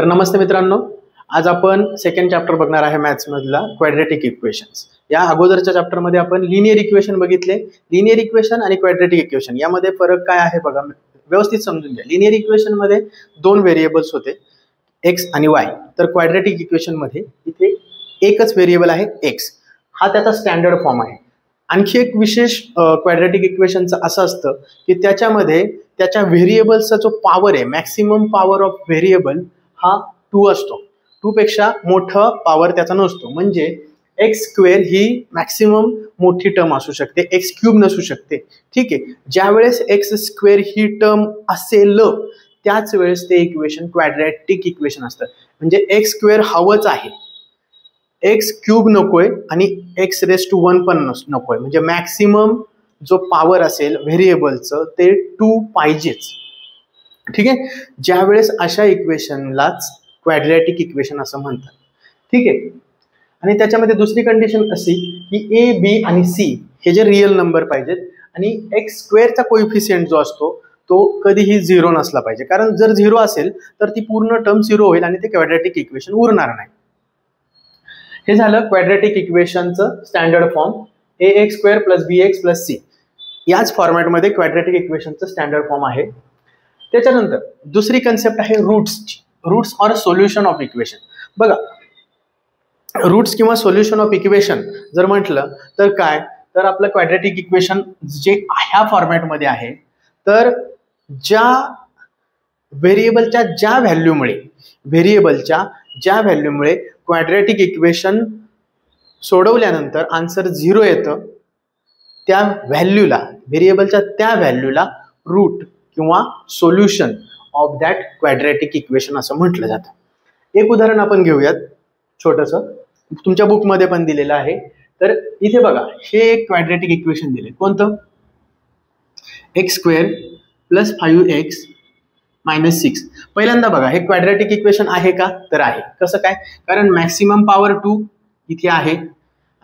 तर नमस्ते मित्रांनो, आज आपण सेकंड चॅप्टर बघणार आहे मॅथ्स मधला क्वाड्रॅटिक इक्वेशन्स। या अगोदरच्या चॅप्टर मध्ये आपण लिनियर इक्वेशन बघितले। लिनियर इक्वेशन आणि क्वाड्रॅटिक इक्वेशन यामध्ये फरक काय आहे बघा, व्यवस्थित समजून घ्या। लिनियर इक्वेशन मध्ये दोन व्हेरिएबल्स होते, x आणि y, तर क्वाड्रॅटिक इक्वेशन मध्ये इथे एकच व्हेरिएबल आहे x, हा त्याचा स्टँडर्ड फॉर्म आहे। आणखी एक विशेष क्वाड्रॅटिक इक्वेशनचं असं असतं की त्याच्यामध्ये त्याच्या व्हेरिएबल्सचा जो पॉवर आहे, मॅक्सिमम पॉवर ऑफ व्हेरिएबल हा 2 असतो। 2 पेक्षा मोठं पॉवर त्याचा नसतो, म्हणजे एक्स स्क्वेअर ही मॅक्सिमम मोठी टर्म असू शकते, एक्स क्यूब नसू शकते। ठीक आहे, ज्या वेळेस एक्स स्क्वेअर ही टर्म असेल त्याच वेळेस ते इक्वेशन क्वाड्रॅटिक इक्वेशन असतं। म्हणजे एक्स स्क्वेअर हवंच आहे, एक्स क्यूब नकोय आणि एक्स रेस टू 1 पण नकोय, म्हणजे मॅक्सिमम जो पॉवर असेल व्हेरिएबलचं ते 2 पाहिजेच। ठीक आहे, ज्या वेळेस अशा इक्वेशनलाच क्वाड्रॅटिक इक्वेशन असं म्हणतात। ठीक आहे, आणि त्याच्यामध्ये दुसरी कंडिशन अशी की ए बी आणि सी हे जे रिअल नंबर पाहिजेत आणि एक्स स्क्वेअरचा कोइफिशियंट जो असतो तो कधीही 0 नसला पाहिजे, कारण जर 0 असेल तर ती पूर्ण टर्म 0 होईल आणि ते क्वाड्रॅटिक इक्वेशन उरणार नाही। हे झालं क्वाड्रॅटिक इक्वेशनचं standard form, ax square plus bx plus c। याच फॉर्मॅटमध्ये क्वाड्रॅटिक इक्वेशनचं स्टँडर्ड फॉर्म आहे। त्याच्यानंतर दुसरी कन्सेप्ट आहे रूट्सची, roots or solution of equation. बघा, रूट्स किंवा सोल्युशन ऑफ इक्वेशन जर म्हटलं तर काय, तर आपलं क्वाड्रॅटिक इक्वेशन जे ह्या फॉर्मॅटमध्ये आहे, तर ज्या व्हेरिएबलच्या ज्या व्हॅल्यूमुळे क्वाड्रॅटिक इक्वेशन सोडवल्यानंतर आन्सर 0 येतं, त्या व्हॅल्यूला, व्हेरिएबलच्या त्या व्हॅल्यूला रूट किंवा solution of that quadratic equation असं म्हटलं जातं। एक उदाहरण आपण घेऊयात छोटंसं, तुमच्या बुकमध्ये पण दिलेलं आहे। तर इथे बघा, हे एक क्वाड्रॅटिक इक्वेशन दिले, कोणतं, x square plus 5x minus 6। पहिल्यांदा बघा, हे क्वाड्रॅटिक इक्वेशन आहे का, तर आहे। कसं काय, कारण मॅक्सिमम पॉवर 2 इथे आहे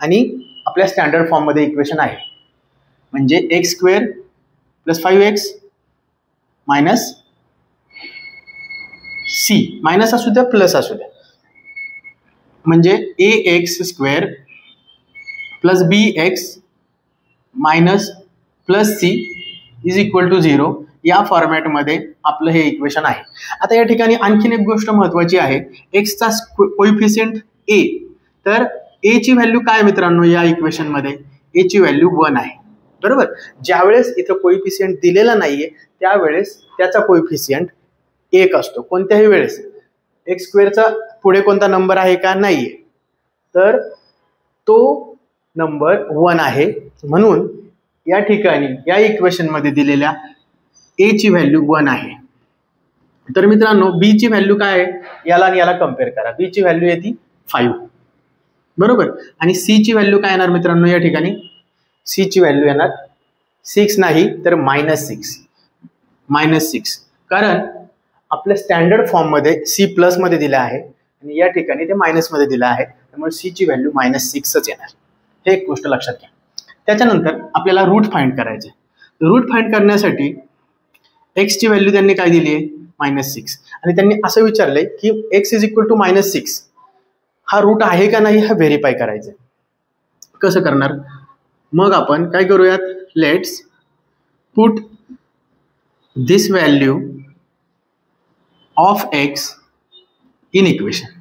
आणि आपल्या स्टँडर्ड फॉर्म मध्ये इक्वेशन आहे, म्हणजे x square plus 5x minus c, minus असू द्या प्लस असू द्या, म्हणजे ax square plus bx minus plus c is equal to 0। या फॉर्मॅटमध्ये आपलं हे इक्वेशन आहे। आता या ठिकाणी आणखीन एक गोष्ट महत्वाची आहे, एक्सचा कोइफिशियंट a, तर a ची व्हॅल्यू काय मित्रांनो, या इक्वेशन मध्ये a ची व्हॅल्यू 1 आहे, बरोबर। ज्यावेळेस इथं कोइफिशियंट दिलेला नाहीये त्यावेळेस त्याचा कोइफिशियंट 1 असतो। कोणत्याही वेळेस एक्स स्क्वेअरचा पुढे कोणता नंबर आहे का, नाहीये, तर तो नंबर 1 आहे। म्हणून या ठिकाणी या इक्वेशन मध्ये दिलेल्या a ची व्हॅल्यू 1 आहे। तर मित्रांनो, b ची व्हॅल्यू काय आहे, याला आणि याला कम्पेअर करा, b ची व्हॅल्यू येते 5, बरोबर। आणि c ची व्हॅल्यू काय येणार मित्रांनो, या ठिकाणी c ची व्हॅल्यू येणार 6 नाही तर -6, कारण आपल्या स्टँडर्ड फॉर्म मध्ये c प्लस मध्ये दिला आहे आणि या ठिकाणी ते मायनस मध्ये दिला आहे, त्यामुळे c ची व्हॅल्यू -6च येणार। हे एक गोष्ट लक्षात घ्या। त्याच्यानंतर आपल्याला रूट फाइंड करायचे। रूट फाइंड करण्यासाठी एक्स ची व्हॅल्यू त्यांनी काय दिली आहे, -6, आणि त्यांनी असं विचारलंय की x इज इक्वल टू -6 हा रूट आहे का नाही, हा व्हेरीफाय करायचं। कसं करणार, मग आपण काय करूयात, let's put this value of x in equation.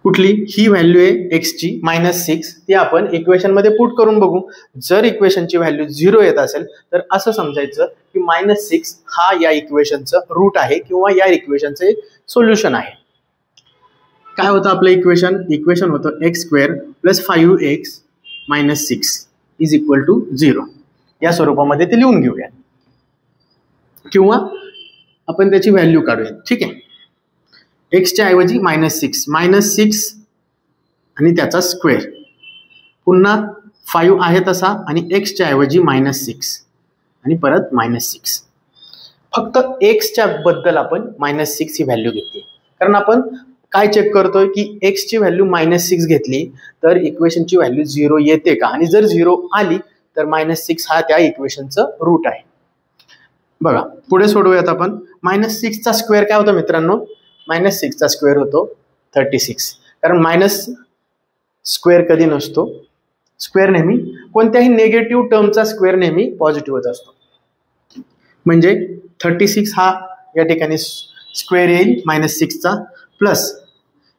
कुठली, ही व्हॅल्यू आहे x ची -6, ती आपण इक्वेशन मध्ये पुट करून बघू। जर इक्वेशनची व्हॅल्यू 0 येत असेल तर असं समजायचं की -6 हा या इक्वेशनचं रूट आहे किंवा या इक्वेशनचं एक सोल्युशन आहे। काय होतं आपलं इक्वेशन होतं x square plus 5x minus 6 is equal to 0। या स्वरूपामध्ये ते लिहून घेऊया किंवा आपण त्याची व्हॅल्यू काढूया। ठीक आहे, एक्सच्या ऐवजी -6 आणि त्याचा स्क्वेअर, पुन्हा 5 आहे तसा आणि एक्सच्या ऐवजी -6 आणि परत -6। फक्त एक्सच्या बद्दल आपण -6 ही व्हॅल्यू घेतली, कारण आपण काय चेक करतोय की एक्स ची व्हॅल्यू -6 घेतली तर इक्वेशनची व्हॅल्यू 0 येते का, आणि जर 0 आली तर -6 हा त्या इक्वेशनचं रूट आहे। बघा पुढे सोडवूयात आपण. -6चा स्क्वेअर काय होतो मित्रांनो, -6चा स्क्वेअर होतो 36. कारण मायनस स्क्वेअर कधी नसतो, स्क्वेअर नेहमी कोणत्याही नेगेटिव्ह टर्मचा स्क्वेअर नेहमी पॉझिटिव्हच असतो. म्हणजे 36 हा या ठिकाणी स्क्वेअर येईल -6चा, प्लस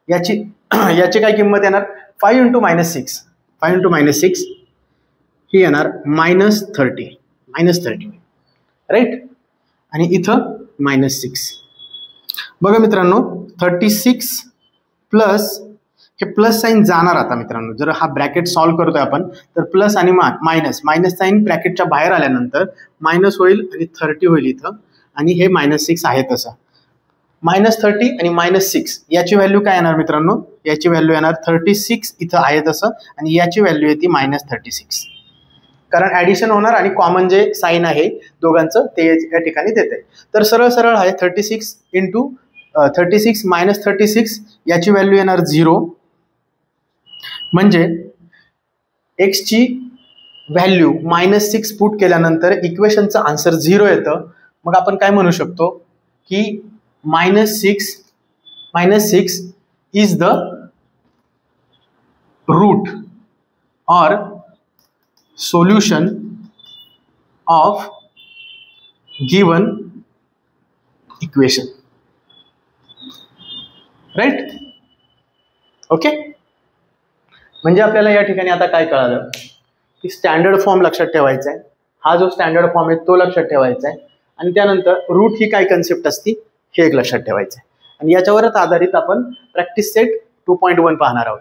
याची काय किंमत येणार 5 × -6 ही येणार -30 राईट. आणि इथं -6. बघा मित्रांनो 36 प्लस हे प्लस साईन जाणार. आता मित्रांनो जर हा ब्रॅकेट सॉल्व्ह करतोय आपण तर प्लस आणि मायनस साईन ब्रॅकेटच्या बाहेर आल्यानंतर मायनस होईल आणि 30 होईल इथं, आणि हे -6 आहे तसं. -30 आणि -6 याची व्हॅल्यू काय येणार मित्रांनो, याची व्हॅल्यू येणार 36 इथं आहे तसं, आणि याची व्हॅल्यू येते -36. कारण ऍडिशन होणार आणि कॉमन जे साईन आहे दोघांचं ते या ठिकाणी देते. तर सरळ आहे 36 × 36 -36 याची व्हॅल्यू येणार 0. म्हणजे x ची व्हॅल्यू -6 पुट केल्यानंतर इक्वेशनचं आन्सर 0 येतं. मग आपण काय म्हणू शकतो की -6 इज द रूट और solution of given equation, right? Okay. म्हणजे आपल्याला या ठिकाणी आता काय कळालं की स्टँडर्ड फॉर्म लक्षात ठेवायचा आहे. हा जो स्टँडर्ड फॉर्म आहे तो लक्षात ठेवायचा आहे, आणि त्यानंतर रूट ही काय कन्सेप्ट असती हे एक लक्षात ठेवायचं आहे. आणि याच्यावरच आधारित आपण प्रॅक्टिस सेट 2.1 पाहणार आहोत.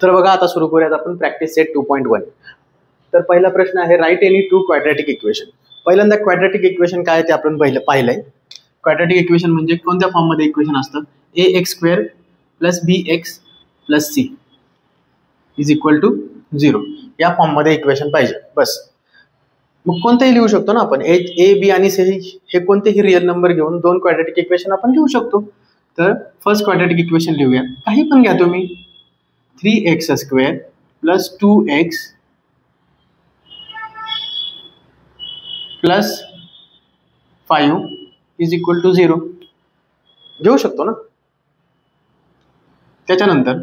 तर बघा आता सुरू करूयात आपण प्रॅक्टिस सेट 2.1. तर पहिला प्रश्न आहे write any two quadratic equation. पहिल्यांदा क्वाड्रॅटिक इक्वेशन काय ते आपण पाहिलंय. क्वाड्रॅटिक इक्वेशन म्हणजे कोणत्या फॉर्ममध्ये इक्वेशन असतं, ax² + bx + c = 0 या फॉर्ममध्ये इक्वेशन पाहिजे बस. मग कोणतेही लिहू शकतो ना आपण, a b आणि c हे कोणतेही रिअल नंबर घेऊन 2 क्वाड्रॅटिक इक्वेशन आपण लिहू शकतो. तर फर्स्ट क्वाड्रॅटिक इक्वेशन लिहूया, काही पण घ्या तुम्ही. 3x² + 2x + 5 = 0 घेऊ शकतो ना. त्याच्यानंतर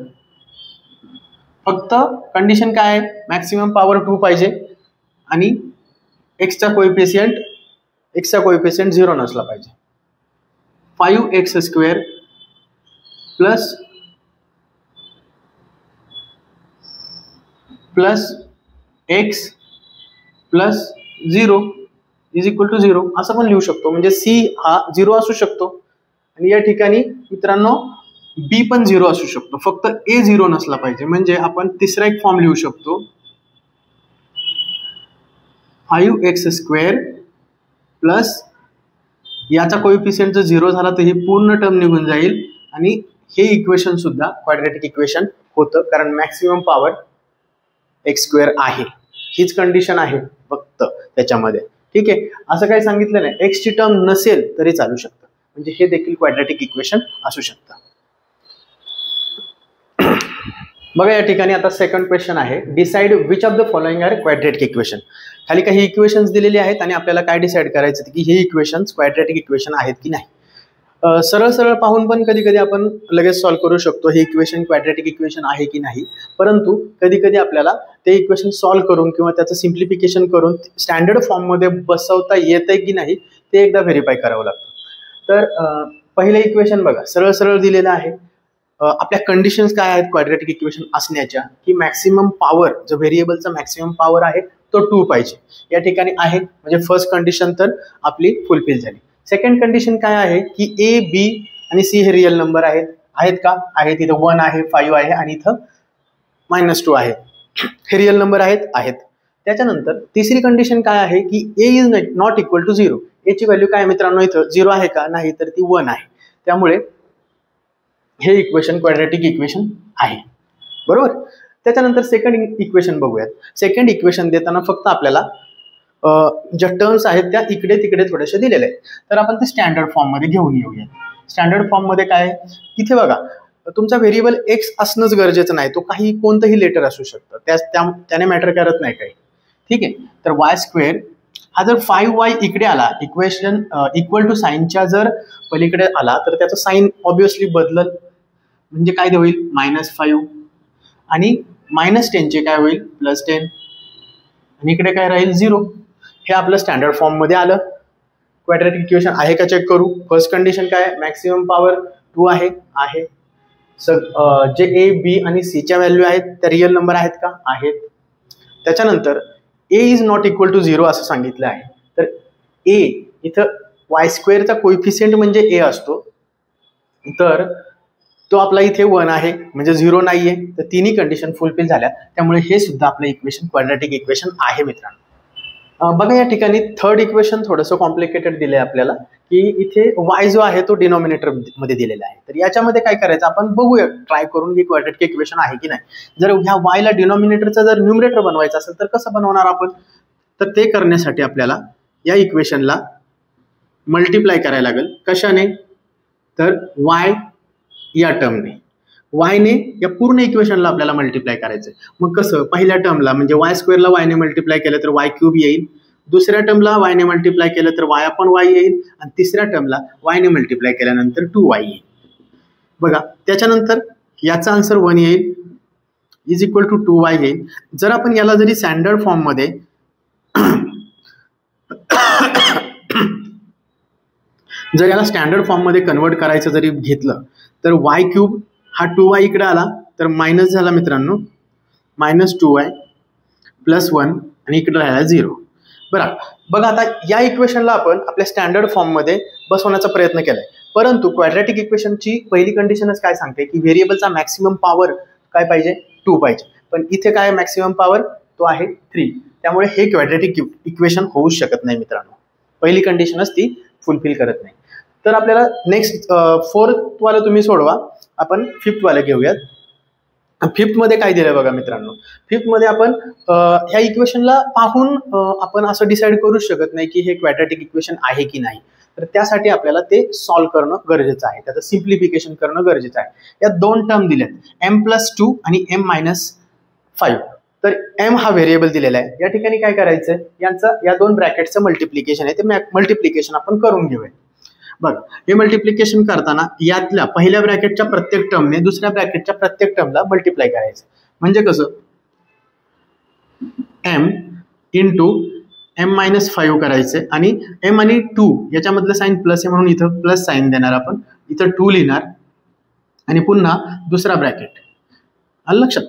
फक्त कंडिशन काय आहे, मॅक्सिमम पॉवर 2 पाहिजे आणि एक्सचा कोएफिशियंट 0 नसला पाहिजे. 5x² + x + 0 = 0 असं पण लिहू शकतो. म्हणजे c हा 0 असू शकतो, आणि या ठिकाणी मित्रांनो b पण 0 असू शकतो, फक्त a 0 नसला पाहिजे. म्हणजे आपण तिसरा एक फॉर्म लिहू शकतो, 5x² प्लस याचा कोएफिशियंट जर 0 झाला तर ही पूर्ण टर्म निघून जाईल, आणि हे इक्वेशन सुद्धा क्वाड्रॅटिक इक्वेशन होतं, कारण मॅक्सिमम पॉवर x² आहे. हीच कंडिशन आहे फक्त त्याच्यामध्ये. ठीक आहे, असं काही सांगितलं नाही. x ची टर्म नसेल तरी चालू शकतं, म्हणजे हे देखील क्वाड्रॅटिक इक्वेशन असू शकतं. बघा या ठिकाणी आता सेकंड क्वेश्चन आहे, decide which of the following are quadratic equation. खाली काही इक्वेशन्स दिलेले आहेत आणि आपल्याला काय डिसाइड करायचं की हे इक्वेशन्स क्वाड्रॅटिक इक्वेशन आहेत की नाही. सरळ पाहून पण कधी कधी आपण लगेच सॉल्व्ह करू शकतो हे इक्वेशन क्वाड्रॅटिक इक्वेशन आहे की नाही. परंतु कधी कधी आपल्याला ते इक्वेशन सॉल्व्ह करून किंवा त्याचं सिम्प्लिफिकेशन करून स्टँडर्ड फॉर्ममध्ये बसवता येतंय की नाही ते एकदा व्हेरीफाय करावं लागतं. तर पहिलं इक्वेशन बघा, सरळ दिलेलं आहे. आपल्या कंडिशन्स काय आहेत क्वाड्रॅटिक इक्वेशन असण्याच्या, की मॅक्सिमम पॉवर जो व्हेरिएबलचा मॅक्सिमम पॉवर आहे तो 2 पाहिजे. या ठिकाणी आहे, म्हणजे फर्स्ट कंडिशन तर आपली फुलफिल झाली. सेकंड कंडिशन काय आहे की a b आणि c हे रिअल नंबर आहेत का, आहेत. इथं 1 आहे, 5 आहे आणि इथं -2 आहे, हे रिअल नंबर आहेत. त्याच्यानंतर तिसरी कंडिशन काय आहे की a is not equal to 0. a ची व्हॅल्यू काय मित्रांनो इथं 0 आहे का, नाही, तर ती 1 आहे. त्यामुळे हे इक्वेशन क्वाड्रॅटिक इक्वेशन आहे, बरोबर. त्याच्यानंतर सेकंड इक्वेशन बघूयात. सेकंड इक्वेशन देताना फक्त आपल्याला ज्या टर्म्स आहेत त्या इकडे तिकडे थोडेसे दिलेले आहेत, तर आपण ते स्टँडर्ड फॉर्ममध्ये घेऊन येऊया. स्टँडर्ड फॉर्ममध्ये काय, इथे बघा तुमचा व्हेरिएबल एक्स असणंच गरजेचं नाही, तो कोणतंही लेटर असू शकतं, त्याने मॅटर करत नाही काही. ठीक आहे. तर वाय स्क्वेअर हा जर 5y इकडे आला, इक्वेशन इक्वल टू साईनच्या जर पलीकडे आला तर त्याचं साईन ऑब्विसली बदलल, म्हणजे काय होईल -5 आणि -10चे काय होईल +10 आणि इकडे काय राहील 0. हे आपलं स्टँडर्ड फॉर्म मध्ये आलं. क्वाड्रॅटिक इक्वेशन आहे का चेक करू. फर्स्ट कंडिशन काय, मॅक्सिमम पॉवर 2 आहे. जे ए बी आणि सी च्या व्हॅल्यू आहेत त्या रिअल नंबर आहेत का, आहेत. त्याच्यानंतर ए इज नॉट इक्वल टू 0 असं सांगितलं आहे. तर ए इथं वाय स्क्वेअरचा कोइफिशियंट म्हणजे ए असतो, तर तो आपला इथे 1 आहे म्हणजे 0 नाहीये. तर तिन्ही कंडिशन फुलफिल झाल्या, त्यामुळे हे सुद्धा आपलं इक्वेशन क्वाड्रॅटिक इक्वेशन आहे मित्रांनो. बघा या ठिकाणी थर्ड इक्वेशन थोडंसं कॉम्प्लिकेटेड दिलंय आपल्याला, की इथे वाय जो आहे तो डिनॉमिनेटर मध्ये दिलेला आहे. तर याच्यामध्ये काय करायचं आपण बघूया, ट्राय करून की क्वाड्रॅटिक इक्वेशन आहे की नाही. जर ह्या वायला डिनॉमिनेटरचा जर न्यूमरेटर बनवायचा असेल तर कसं बनवणार आपण, तर ते करण्यासाठी आपल्याला या इक्वेशनला मल्टिप्लाय करायला लागेल. कशाने, तर वाय या टर्मने, वायने या पूर्ण इक्वेशनला आपल्याला मल्टिप्लाय करायचं. मग कसं, पहिल्या टर्मला म्हणजे वाय स्क्वेअरला वायने मल्टिप्लाय केलं तर वाय क्यूब येईल, दुसऱ्या टर्मला वायने मल्टिप्लाय केलं तर वाय अपॉन वाय येईल, आणि तिसऱ्या टर्मला वायने मल्टिप्लाय केल्यानंतर 2y येईल. बघा त्याच्यानंतर याचा आन्सर 1 येईल, इज इक्वल टू 2y येईल. जर आपण याला जरी स्टँडर्ड फॉर्म मध्ये जर याला स्टँडर्ड फॉर्म मध्ये कन्वर्ट करायचं जरी घेतलं तर वाय क्यूब हा 2y इकडे आला तर मायनस झाला मित्रांनो, -2y + 1 आणि इकडे राहिला 0. बरं बघा आता या इक्वेशनला आपण आपल्या स्टँडर्ड फॉर्म मध्ये बसवण्याचा प्रयत्न केलाय, परंतु क्वाड्रॅटिक इक्वेशनची पहिली कंडिशनच काय सांगते की व्हेरिएबलचा मॅक्सिमम पॉवर काय पाहिजे, 2 पाहिजे. पण इथे काय मॅक्सिमम पॉवर तो आहे 3, त्यामुळे हे क्वाड्रॅटिक इक्वेशन होऊच शकत नाही मित्रांनो. पहिली कंडिशनच ती फुलफिल करत नाही. तर आपल्याला नेक्स्ट फोर्थ वाला तुम्ही सोडवा, आपण फिफ्थ वाला घेऊयात. फिफ्थ मध्ये काय दिलंय बघा मित्रांनो, फिफ्थ मध्ये आपण ह्या इक्वेशनला पाहून आपण असं डिसाईड करू शकत नाही की हे क्वाड्रॅटिक इक्वेशन आहे की नाही. तर त्यासाठी आपल्याला ते सॉल्व्ह करणं गरजेचं आहे, त्याचं सिम्प्लिफिकेशन करणं गरजेचं आहे. यात 2 टर्म दिल्यात m+2 आणि m-5. तर m हा व्हेरिएबल दिलेला आहे. या ठिकाणी काय करायचं, यांचं या 2 ब्रॅकेटचं मल्टिप्लिकेशन आहे, ते मल्टिप्लिकेशन आपण करून घेऊया. बघा हे मल्टिप्लिकेशन करताना यातल्या पहिल्या ब्रॅकेटच्या प्रत्येक टर्मने दुसऱ्या ब्रॅकेटच्या प्रत्येक टर्मला मल्टिप्लाय करायचं. म्हणजे कसं, m × m-5 करायचे आणि m आणि 2 याच्यामधलं साईन प्लस आहे म्हणून इथं प्लस साईन देणार आपण, इथं 2 लिहिणार आणि पुन्हा दुसरा ब्रॅकेट. आलं लक्षात.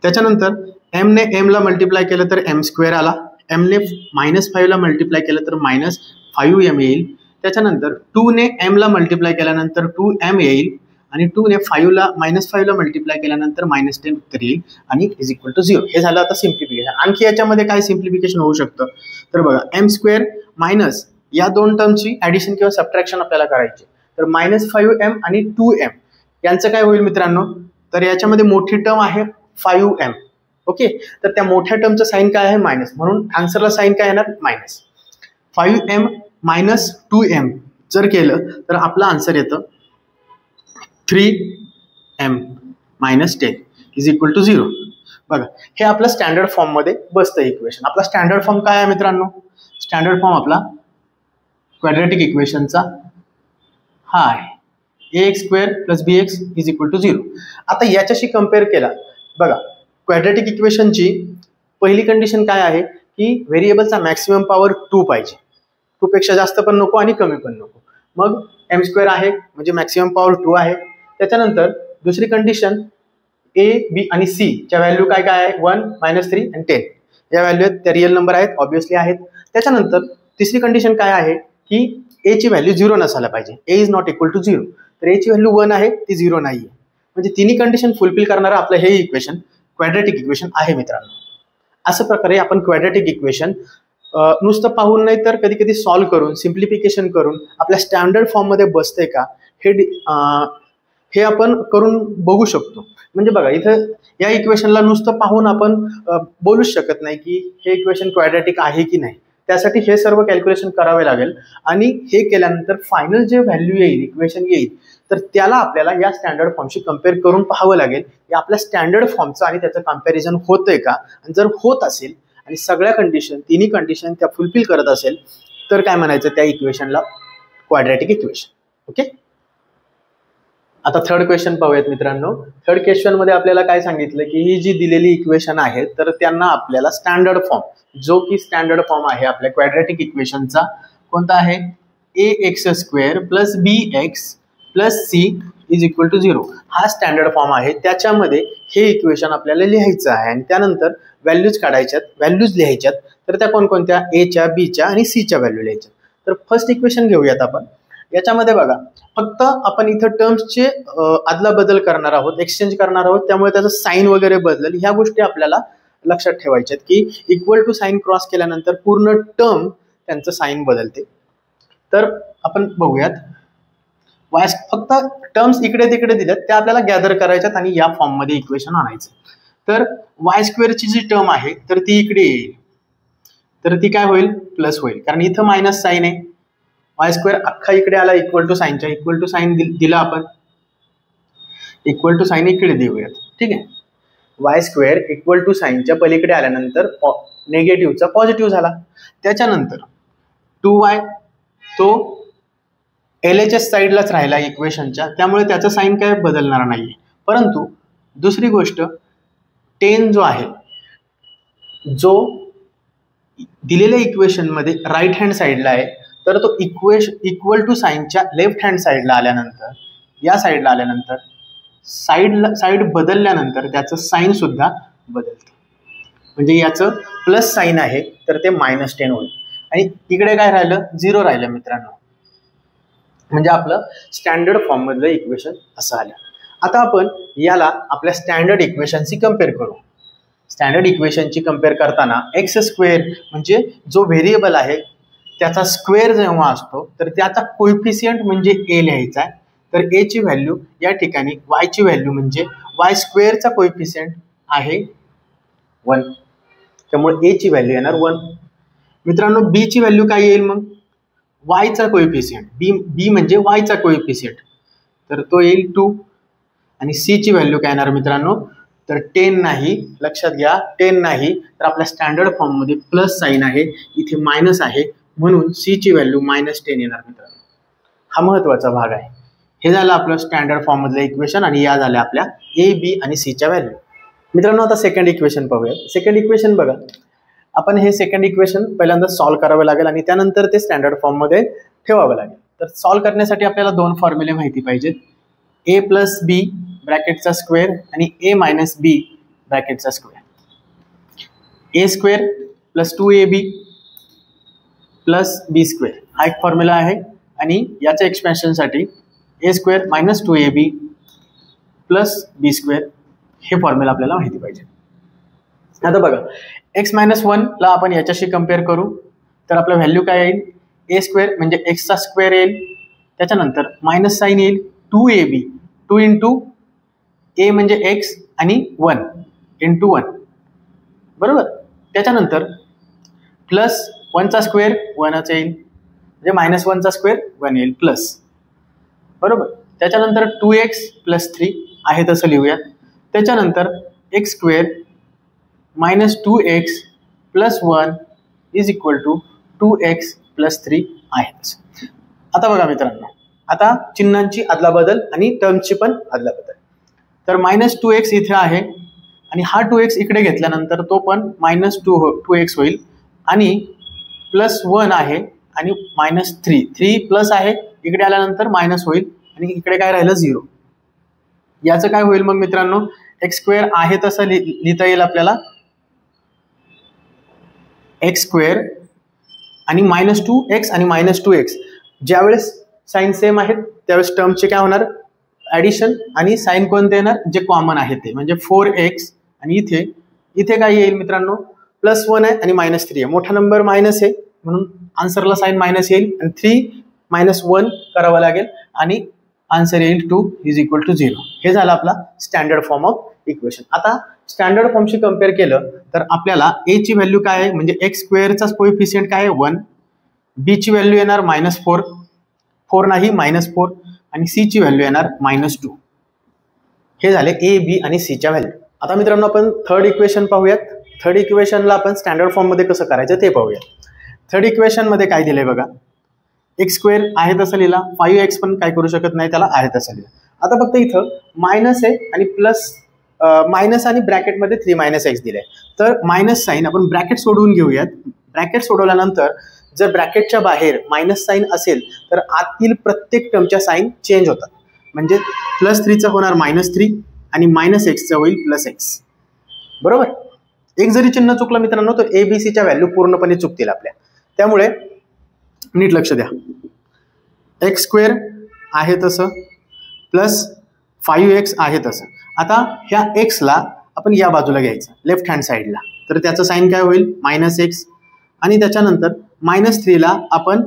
त्याच्यानंतर m ने m ला मल्टिप्लाय केलं तर m² आला, m ने -5 ला मल्टिप्लाय केलं तर -5m येईल. त्याच्यानंतर 2 ने m ला मल्टिप्लाय केल्यानंतर 2m येईल आणि 2 ने -5 ला मल्टिप्लाय केल्यानंतर -10 उत्तर येईल आणि इज इक्वल टू 0. हे झालं आता सिम्प्लिफिकेशन. आणखी याच्यामध्ये काय सिम्प्लिफिकेशन होऊ शकतं, तर बघा m² मायनस या 2 टर्मची ऍडिशन किंवा सबट्रॅक्शन आपल्याला करायची. तर -5m आणि 2m यांचं काय होईल मित्रांनो, तर याच्यामध्ये मोठी टर्म आहे 5m. ओके, तर त्या मोठ्या टर्मचं साईन काय आहे मायनस, म्हणून आन्सरला साईन काय येणार मायनस. 5m - 2m जर केलं तर आपला आन्सर येतं 3m - 10 इज इक्वल टू 0. बघा हे आपलं स्टँडर्ड फॉर्म मध्ये बसतं इक्वेशन. आपला स्टँडर्ड फॉर्म काय आहे मित्रांनो, स्टँडर्ड फॉर्म आपला क्वाड्रॅटिक इक्वेशनचा हा आहे ax² + bx is equal to 0. आता याच्याशी कम्पेअर केला, बघा क्वाड्रॅटिक इक्वेशनची पहिली कंडिशन काय आहे की व्हेरिएबलचा मॅक्सिमम पॉवर 2 पाहिजे, 2 पेक्षा जास्त पण नको आणि कमी पण नको. मग m² आहे म्हणजे मॅक्सिमम पॉवर 2 आहे. त्याच्यानंतर दुसरी कंडिशन a b आणि c च्या व्हॅल्यू काय काय आहे, 1 -3 आणि 10 या व्हॅल्यू आहेत, त्या रिअल नंबर आहेत ऑब्विसली आहेत. त्याच्यानंतर तिसरी कंडिशन काय आहे की a ची व्हॅल्यू 0 नसायला पाहिजे, a is not equal to 0. तर a ची व्हॅल्यू 1 आहे, ती 0 नाहीये. म्हणजे तिन्ही कंडिशन फुलफिल करणारं आपलं हे इक्वेशन क्वाड्रॅटिक इक्वेशन आहे मित्रांनो. अशा प्रकारे आपण क्वाड्रॅटिक इक्वेशन नुसतं पाहून नाही तर कधी कधी सॉल्व्ह करून सिम्प्लिफिकेशन करून आपल्या स्टँडर्ड फॉर्म मध्ये बसते का हे आपण करून बघू शकतो. म्हणजे बघा इथं या इक्वेशनला नुसतं पाहून आपण बोलूच शकत नाही की हे इक्वेशन क्वाड्रॅटिक आहे की नाही. त्यासाठी हे सर्व कॅल्क्युलेशन करावे लागेल आणि हे केल्यानंतर फायनल जे व्हॅल्यू येईल, इक्वेशन येईल, तर त्याला आपल्याला या स्टँडर्ड फॉर्मशी कम्पेअर करून पाहावं लागेल की आपल्या स्टँडर्ड फॉर्मचं आणि त्याचं कम्पॅरिझन होतंय का. आणि जर होत असेल आणि सगळ्या कंडिशन, तिन्ही कंडिशन त्या फुलफिल करत असेल तर काय म्हणायचं, त्या इक्वेशनला क्वाड्रॅटिक इक्वेशन. ओके. आता थर्ड क्वेश्चन पाहूयात मित्रांनो. थर्ड क्वेश्चन मध्ये आपल्याला काय सांगितलं की ही जी दिलेली इक्वेशन आहे तर त्यांना आपल्याला स्टँडर्ड फॉर्म, जो की स्टँडर्ड फॉर्म आहे आपल्या क्वाड्रॅटिक इक्वेशनचा, कोणता आहे, ax² plus bx plus c is equal to 0. हा स्टँडर्ड फॉर्म आहे. त्याच्यामध्ये हे इक्वेशन आपल्याला लिहायचं आहे आणि त्यानंतर व्हॅल्यूज काढायच्यात, व्हॅल्यूज लिहायच्यात. तर त्या कोणकोणत्या, a च्या, b च्या आणि c च्या व्हॅल्यू लिहायच्या. तर फर्स्ट इक्वेशन घेऊयात आपण. याच्यामध्ये बघा, फक्त आपण इथं टर्म्सचे आदला बदल करणार आहोत, एक्सचेंज करणार आहोत, त्यामुळे त्याचं साईन वगैरे बदलेल. ह्या गोष्टी आपल्याला लक्षात ठेवायच्यात की इक्वल टू साईन क्रॉस केल्यानंतर पूर्ण टर्म त्यांचं साईन बदलते. तर आपण बघूयात, फक्त टर्म्स इकडे तिकडे दिल्यात त्या आपल्याला गॅदर करायच्यात आणि या फॉर्म मध्ये इक्वेशन आणायचं. तर y² ची जी टर्म आहे तर ती इकडे येईल, तर ती काय होईल, प्लस होईल, कारण इथं मायनस साईन आहे. y² अख्खा इकडे आला इक्वल टू साईनच्या, इक्वल टू साईन दिला आपण, इक्वल टू साईन इकडे देऊयात. ठीक आहे. y² इक्वल टू साईनच्या पलीकडे आल्यानंतर नेगेटिव्हचा पॉझिटिव्ह झाला. त्याच्यानंतर 2y तो LHS साईडलाच राहिला इक्वेशनच्या, त्यामुळे त्याचं साईन काय बदलणार नाहीये. परंतु दुसरी गोष्ट, 10 जो आहे, जो दिलेल्या इक्वेशन मध्ये राईट हँड साईडला आहे, तर तो इक्वल टू साईनच्या लेफ्ट हँड साईडला आल्यानंतर, या साईडला आल्यानंतर साईड बदलल्यानंतर त्याचं साईन सुद्धा बदलतं. म्हणजे याचं प्लस साईन आहे तर ते -10 होईल आणि इकडे काय राहिलं, 0 राहिलं मित्रांनो. म्हणजे आपलं स्टँडर्ड फॉर्म मधलं इक्वेशन असं आलं. आता आपण याला आपल्या स्टँडर्ड इक्वेशनशी कम्पेअर करू. स्टँडर्ड इक्वेशनची कम्पेअर करताना x² म्हणजे जो व्हेरिएबल आहे त्याचा स्क्वेअर जेव्हा असतो तर त्याचा कोइफिशियंट म्हणजे a लिहायचा आहे. तर a ची व्हॅल्यू या ठिकाणी y ची व्हॅल्यू म्हणजे y² चा कोइफिशियंट आहे 1, त्यामुळे a ची व्हॅल्यू येणार 1. मित्रांनो b ची व्हॅल्यू काय येईल, मग y चा कोइफिशियंट, b म्हणजे y चा कोइफिशियंट, तर तो येईल 2. आणि c ची व्हॅल्यू काय येणार मित्रांनो, तर 10 नाही, लक्षात घ्या 10 नाही, तर आपल्या स्टँडर्ड फॉर्म मध्ये प्लस साईन आहे, इथे मायनस आहे, म्हणून c ची व्हॅल्यू -10 येणार मित्रांनो. हा महत्वाचा भाग आहे. हे झालं आपलं स्टँडर्ड फॉर्म मधलं इक्वेशन आणि या झाल्या आपल्या a, b आणि c च्या व्हॅल्यू. मित्रांनो आता सेकंड इक्वेशन पाहूया. सेकंड इक्वेशन बघा, आपण हे सेकंड इक्वेशन पहिल्यांदा सॉल्व्ह करावं लागेल आणि त्यानंतर ते स्टँडर्ड फॉर्म मध्ये ठेवावं लागेल. तर सॉल्व्ह करण्यासाठी आपल्याला दोन फॉर्म्युले माहिती पाहिजेत, a प्लस बी ब्रॅकेटचा स्क्वेअर आणि a मायनस बी ब्रॅकेटचा square. a² plus 2ab plus b² हा एक फॉर्म्युला आहे आणि याच्या एक्सपेन्शनसाठी a² minus 2ab plus b² हे फॉर्म्युला आपल्याला माहिती पाहिजे. आता बघा, x-1 ला आपण याच्याशी कम्पेअर करू तर आपलं व्हॅल्यू काय येईल, a² म्हणजे x चा स्क्वेअर येईल, त्याच्यानंतर मायनस साईन येईल 2ab, 2 इंटू a म्हणजे x आणि 1 इंटू 1, बरोबर. त्याच्यानंतर प्लस 1 चा स्क्वेअर 1च येईल, म्हणजे -1 चा स्क्वेअर 1 येईल प्लस, बरोबर. त्याच्यानंतर 2x प्लस 3 आहे तसं लिहूयात. त्याच्यानंतर x² minus 2x plus 1 is equal to 2x plus 3 आहे तसं. आता बघा मित्रांनो, आता चिन्हांची अदलाबदल आणि टर्मची पण अदलाबदल. तर -2x इथे आहे आणि हा 2x इकडे घेतल्यानंतर तो पण -2x होईल आणि प्लस 1 आहे आणि -3 प्लस आहे, इकडे आल्यानंतर मायनस होईल आणि इकडे काय राहिलं 0. याचं काय होईल मग मित्रांनो, x² आहे तसं लिहिता येईल आपल्याला, x² आणि -2x आणि -2x ज्यावेळेस साईन सेम आहेत त्यावेळेस टर्मचे काय होणार, ॲडिशन, आणि साईन कोणते येणार, जे कॉमन आहे ते, म्हणजे 4x आणि इथे काय येईल मित्रांनो, +1 आहे आणि -3 आहे, मोठा नंबर मायनस आहे म्हणून आन्सरला साईन मायनस येईल आणि 3 - 1 करावं लागेल आणि आन्सर येईल 2 इज इक्वल टू 0. हे झालं आपला स्टँडर्ड फॉर्म ऑफ इक्वेशन. आता स्टँडर्ड फॉर्मशी कम्पेअर केलं तर आपल्याला a ची व्हॅल्यू काय आहे, म्हणजे x² चा कोइफिशियंट काय आहे 1, b ची व्हॅल्यू येणार -4 नाही -4 आणि c ची व्हॅल्यू येणार -2. हे झाले a, b आणि c च्या व्हॅल्यू. आता मित्रांनो आपण थर्ड इक्वेशन पाहूयात. थर्ड इक्वेशनला आपण स्टँडर्ड फॉर्ममध्ये कसं करायचं ते पाहूया. थर्ड इक्वेशनमध्ये काय दिलंय बघा, एक्स स्क्वेअर आहे तसं लिहिला, 5x पण काय करू शकत नाही, त्याला आहे तसं लिहिला. आता फक्त इथं मायनस आहे आणि प्लस मायनस आणि ब्रॅकेटमध्ये 3 - x दिले. तर मायनस साईन आपण ब्रॅकेट सोडवून घेऊयात. ब्रॅकेट सोडवल्यानंतर जर ब्रॅकेटच्या बाहेर मायनस साईन असेल तर आतील प्रत्येक टर्मच्या साईन चेंज होतात. म्हणजे +3चं होणार -3 आणि -xचं होईल +x. बरोबर. एक जरी चिन्ह चुकलं मित्रांनो तर ABCच्या व्हॅल्यू पूर्णपणे चुकतील आपल्या. त्यामुळे नीट लक्ष द्या. एक्स स्क्वेअर आहे तसं प्लस 5x आहे तसं. आता ह्या एक्सला आपण या बाजूला घ्यायचं लेफ्ट हँड साईडला, तर त्याचं साईन काय होईल -x आणि त्याच्यानंतर -3ला आपण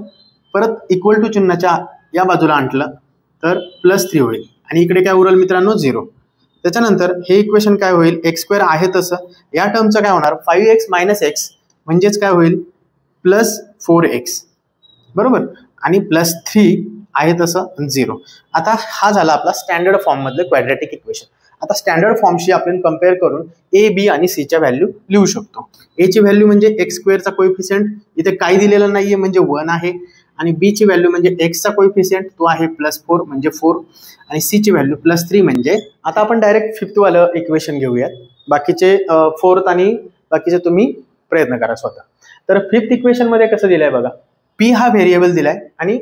परत इक्वल टू चिन्हाच्या या बाजूला आणलं तर +3 होईल आणि इकडे काय उरल मित्रांनो 0. त्याच्यानंतर हे इक्वेशन काय होईल, एक्स स्क्वेअर आहे तसं या टर्मचं काय होणार 5x - x म्हणजेच काय होईल +4x. बरोबर. आणि +3 आहे तसं 0. आता हा झाला आपला स्टँडर्ड फॉर्म मधलं क्वाड्रॅटिक इक्वेशन. आता स्टँडर्ड फॉर्मशी आपण कम्पेअर करून ए, बी आणि सीच्या व्हॅल्यू लिहू शकतो. एची व्हॅल्यू म्हणजे एक्स स्क्वेअरचा कोइफिशियंट, इथे काही दिलेलं नाहीये म्हणजे 1 आहे. आणि बी ची व्हॅल्यू म्हणजे एक्सचा कोइफिशियंट तो आहे +4 म्हणजे 4 आणि सी ची व्हॅल्यू +3 म्हणजे. आता आपण डायरेक्ट फिफ्थ वालं इक्वेशन घेऊयात. बाकीचे फोर्थ आणि बाकीचे तुम्ही प्रयत्न करा स्वतः. तर फिफ्थ इक्वेशन मध्ये कसं दिलंय बघा, पी हा व्हेरिएबल दिलाय आणि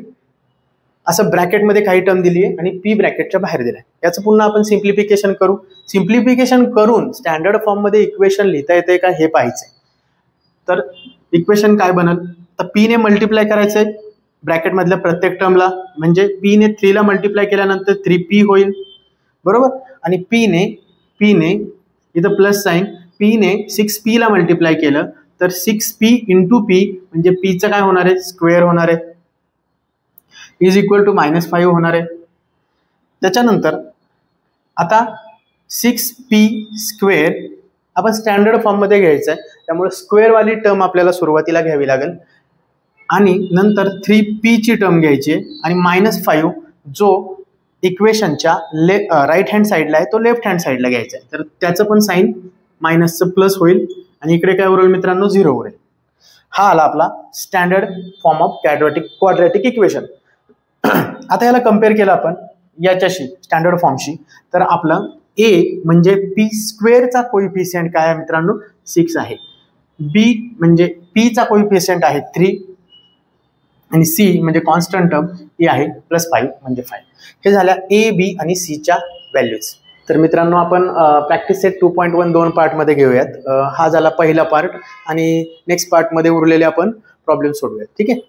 असं ब्रॅकेटमध्ये काही टर्म दिली आहे आणि पी ब्रॅकेटच्या बाहेर दिलाय. याचं पुन्हा आपण सिम्प्लिफिकेशन करू. सिम्प्लिफिकेशन करून स्टँडर्ड फॉर्म मध्ये इक्वेशन लिहिता येते का हे पाहायचंय. तर इक्वेशन काय बनल, तर पी ने मल्टिप्लाय करायचंय ब्रॅकेट मधल्या प्रत्येक टर्मला, म्हणजे पी ने 3 ला मल्टिप्लाय केल्यानंतर 3p होईल. बरोबर. आणि पी ने इथं प्लस साईन, पी ने 6p ला मल्टिप्लाय केलं तर 6p × p म्हणजे पीचं काय होणार आहे स्क्वेअर होणार आहे इज इक्वल टू -5 होणार आहे. त्याच्यानंतर आता 6p स्क्वेअर आपण स्टँडर्ड फॉर्म मध्ये घ्यायचं आहे, त्यामुळे स्क्वेअर वाली टर्म आपल्याला सुरुवातीला घ्यावी लागेल आणि नंतर 3p ची टर्म घ्यायची आणि -5 जो इक्वेशनच्या राईट हँड साईडला आहे तो लेफ्ट हँड साईडला घ्यायचा आहे. तर त्याचं पण साईन मायनसचं प्लस होईल आणि इकडे काय उरेल मित्रांनो 0 उरेल. हा आला आपला standard form of quadratic equation. आता याला कम्पेअर केलं आपण याच्याशी स्टँडर्ड फॉर्मशी, तर आपलं ए म्हणजे पी स्क्वेअरचा कोइफिशियंट काय आहे मित्रांनो 6 आहे. बी म्हणजे पीचा कोइफिशियंट आहे 3 आणि सी म्हणजे कॉन्स्टंट टर्म ही आहे +5 म्हणजे 5. हे झाल्या ए, बी आणि सीच्या व्हॅल्यूज. तर मित्रांनो आपण प्रॅक्टिस सेट 2.1 2 पार्टमध्ये घेऊयात. हा झाला पहिला पार्ट आणि नेक्स्ट पार्टमध्ये उरलेले आपण प्रॉब्लेम सोडूयात. ठीक आहे.